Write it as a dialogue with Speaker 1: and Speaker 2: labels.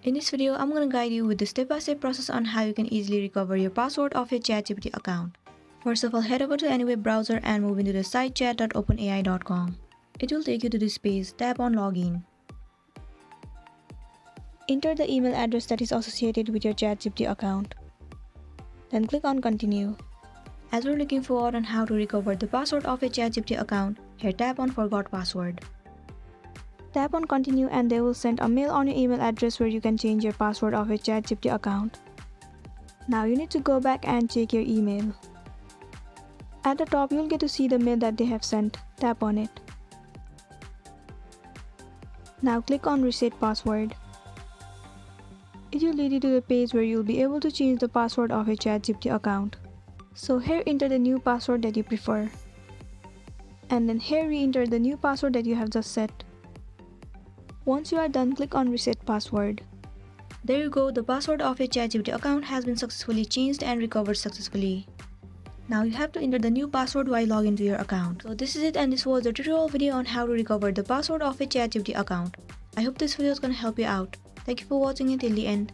Speaker 1: In this video, I'm going to guide you with the step-by-step process on how you can easily recover your password of your ChatGPT account. First of all, head over to any web browser and move into the site chat.openai.com. It will take you to this page. Tap on Login. Enter the email address that is associated with your ChatGPT account. Then click on Continue. As we're looking forward on how to recover the password of your ChatGPT account, here tap on Forgot Password. Tap on Continue and they will send a mail on your email address where you can change your password of your ChatGPT account. Now you need to go back and check your email. At the top, you'll get to see the mail that they have sent. Tap on it. Now click on Reset Password. It will lead you to the page where you'll be able to change the password of your ChatGPT account. So here enter the new password that you prefer. And then here re-enter the new password that you have just set. Once you are done, click on Reset Password. There you go, the password of your ChatGPT account has been successfully changed and recovered successfully. Now you have to enter the new password while logging into your account. So this is it, and this was the tutorial video on how to recover the password of your ChatGPT account. I hope this video is going to help you out. Thank you for watching until the end.